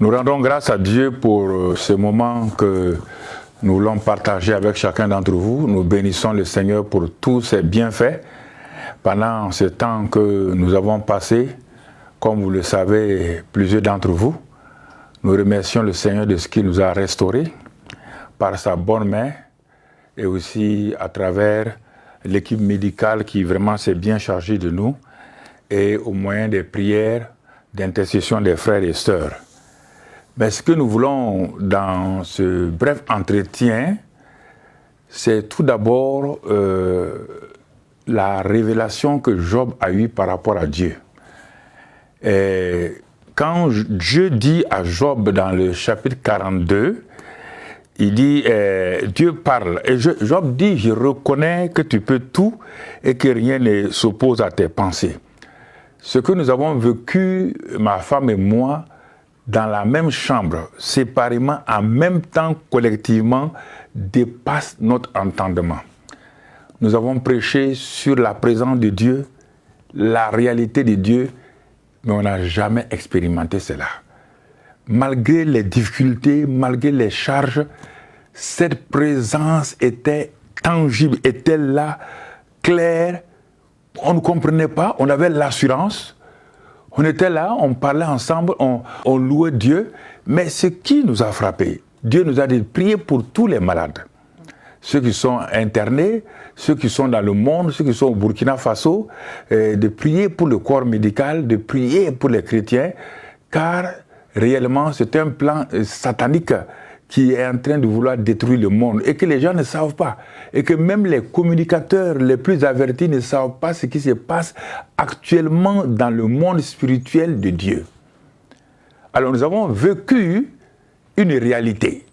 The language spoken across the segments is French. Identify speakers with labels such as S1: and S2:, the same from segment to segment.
S1: Nous rendons grâce à Dieu pour ce moment que nous voulons partager avec chacun d'entre vous. Nous bénissons le Seigneur pour tous ses bienfaits. Pendant ce temps que nous avons passé, comme vous le savez, plusieurs d'entre vous, nous remercions le Seigneur de ce qu'il nous a restaurés par sa bonne main et aussi à travers l'équipe médicale qui vraiment s'est bien chargée de nous et au moyen des prières d'intercession des frères et sœurs. Mais ce que nous voulons dans ce bref entretien, c'est tout d'abord la révélation que Job a eue par rapport à Dieu. Et quand Dieu dit à Job dans le chapitre 42, il dit, Dieu parle, et Job dit, je reconnais que tu peux tout et que rien ne s'oppose à tes pensées. Ce que nous avons vécu, ma femme et moi, dans la même chambre, séparément, en même temps, collectivement, dépasse notre entendement. Nous avons prêché sur la présence de Dieu, la réalité de Dieu, mais on n'a jamais expérimenté cela. Malgré les difficultés, malgré les charges, cette présence était tangible, était là, claire. On ne comprenait pas, on avait l'assurance. On était là, on parlait ensemble, on louait Dieu. Mais ce qui nous a frappé, Dieu nous a dit de prier pour tous les malades. Ceux qui sont internés, ceux qui sont dans le monde, ceux qui sont au Burkina Faso, de prier pour le corps médical, de prier pour les chrétiens, car réellement c'est un plan satanique qui est en train de vouloir détruire le monde et que les gens ne savent pas. Et que même les communicateurs les plus avertis ne savent pas ce qui se passe actuellement dans le monde spirituel de Dieu. Alors nous avons vécu une réalité.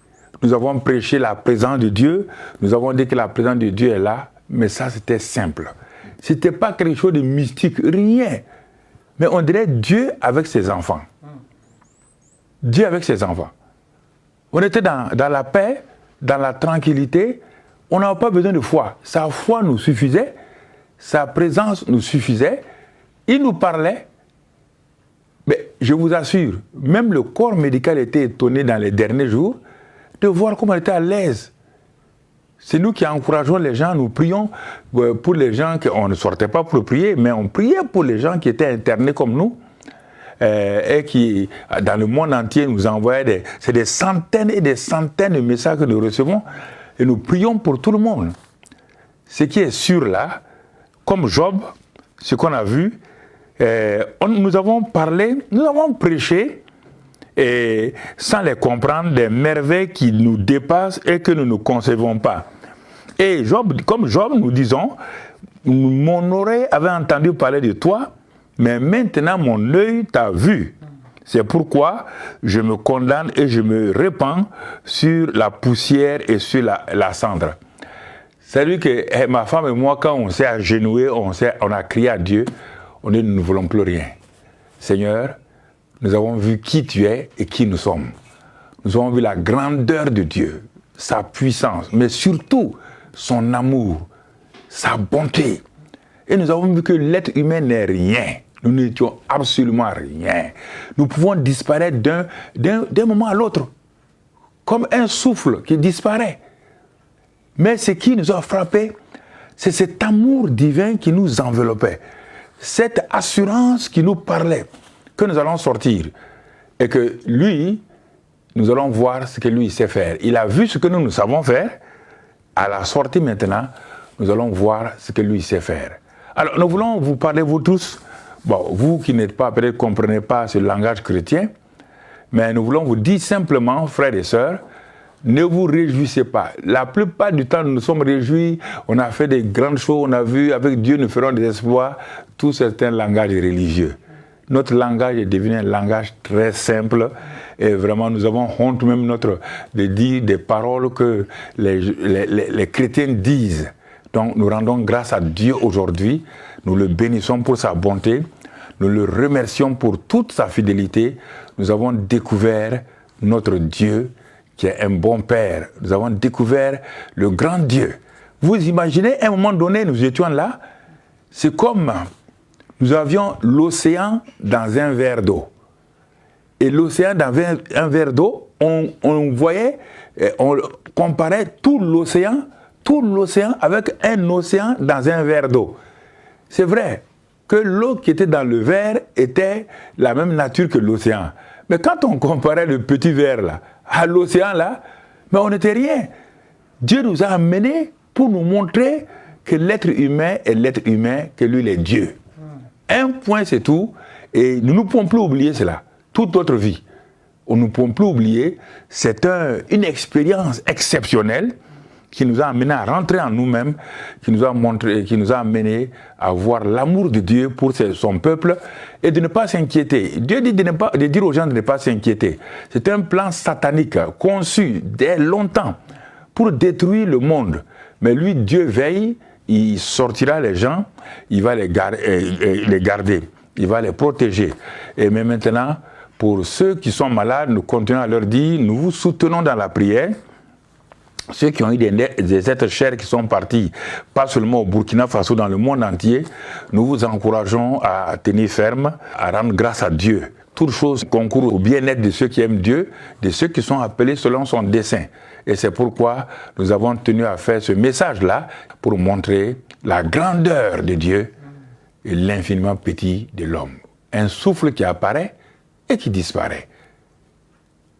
S1: Nous avons prêché la présence de Dieu, nous avons dit que la présence de Dieu est là, mais ça c'était simple. Ce n'était pas quelque chose de mystique, rien. Mais on dirait Dieu avec ses enfants. Dieu avec ses enfants. On était dans la paix, dans la tranquillité, on n'avait pas besoin de foi. Sa foi nous suffisait, sa présence nous suffisait, il nous parlait. Mais je vous assure, même le corps médical était étonné dans les derniers jours de voir comment on était à l'aise. C'est nous qui encourageons les gens, nous prions pour les gens, on ne sortait pas pour prier, mais on priait pour les gens qui étaient internés comme nous. Et qui, dans le monde entier, nous envoyaient des centaines et des centaines de messages que nous recevons et nous prions pour tout le monde. Ce qui est sûr là, comme Job, ce qu'on a vu, nous avons parlé, nous avons prêché et sans les comprendre des merveilles qui nous dépassent et que nous ne concevons pas. Et Job, comme Job, nous disons, mon oreille avait entendu parler de toi, mais maintenant, mon œil t'a vu. C'est pourquoi je me condamne et je me répands sur la poussière et sur la cendre. C'est-à-dire que ma femme et moi, quand on s'est agenouillés, on a crié à Dieu, on dit, nous ne voulons plus rien. Seigneur, nous avons vu qui tu es et qui nous sommes. Nous avons vu la grandeur de Dieu, sa puissance, mais surtout son amour, sa bonté. Et nous avons vu que l'être humain n'est rien. Nous n'étions absolument rien. Nous pouvons disparaître d'un moment à l'autre, comme un souffle qui disparaît. Mais ce qui nous a frappé, c'est cet amour divin qui nous enveloppait, cette assurance qui nous parlait, que nous allons sortir. Et que lui, nous allons voir ce que lui sait faire. Il a vu ce que nous savons faire. À la sortie maintenant, nous allons voir ce que lui sait faire. Alors, nous voulons vous parler, vous tous, bon, vous qui n'êtes pas, peut-être comprenez pas ce langage chrétien, mais nous voulons vous dire simplement, frères et sœurs, ne vous réjouissez pas. La plupart du temps, nous nous sommes réjouis, on a fait des grandes choses, on a vu, avec Dieu, nous ferons des exploits, tout c'est un langage religieux. Notre langage est devenu un langage très simple et vraiment nous avons honte même de dire des paroles que les chrétiens disent. Donc nous rendons grâce à Dieu aujourd'hui, nous le bénissons pour sa bonté, nous le remercions pour toute sa fidélité. Nous avons découvert notre Dieu qui est un bon Père. Nous avons découvert le grand Dieu. Vous imaginez, à un moment donné, nous étions là, c'est comme nous avions l'océan dans un verre d'eau. et l'océan dans un verre d'eau, on voyait, on comparait tout l'océan avec un océan dans un verre d'eau. C'est vrai que l'eau qui était dans le verre était la même nature que l'océan. Mais quand on comparait le petit verre là à l'océan là, mais on n'était rien. Dieu nous a amenés pour nous montrer que l'être humain est l'être humain, que lui il est Dieu. Un point c'est tout, et nous ne pouvons plus oublier cela, toute notre vie. Nous ne pouvons plus oublier, c'est une expérience exceptionnelle qui nous a amené à rentrer en nous-mêmes, qui nous a montré, qui nous a amené à voir l'amour de Dieu pour son peuple et de ne pas s'inquiéter. Dieu dit de dire aux gens de ne pas s'inquiéter. C'est un plan satanique conçu dès longtemps pour détruire le monde. Mais lui, Dieu veille, il sortira les gens, il va les garder, il va les protéger. Et mais maintenant, pour ceux qui sont malades, nous continuons à leur dire, nous vous soutenons dans la prière. Ceux qui ont eu des êtres chers qui sont partis, pas seulement au Burkina Faso, dans le monde entier, nous vous encourageons à tenir ferme, à rendre grâce à Dieu. Toutes choses concourent au bien-être de ceux qui aiment Dieu, de ceux qui sont appelés selon son dessein. Et c'est pourquoi nous avons tenu à faire ce message-là pour montrer la grandeur de Dieu et l'infiniment petit de l'homme. Un souffle qui apparaît et qui disparaît.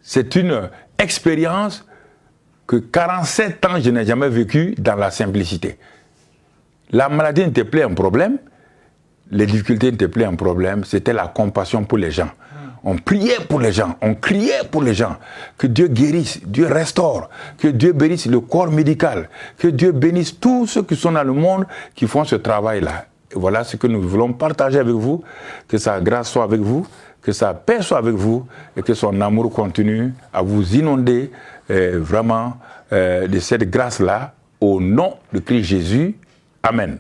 S1: C'est une expérience que 47 ans je n'ai jamais vécu dans la simplicité. La maladie n'était plus un problème, les difficultés n'étaient plus un problème, c'était la compassion pour les gens. On priait pour les gens, on criait pour les gens, que Dieu guérisse, Dieu restaure, que Dieu bénisse le corps médical, que Dieu bénisse tous ceux qui sont dans le monde qui font ce travail-là. Et voilà ce que nous voulons partager avec vous, que sa grâce soit avec vous, que sa paix soit avec vous et que son amour continue à vous inonder vraiment de cette grâce-là, au nom de Christ Jésus. Amen.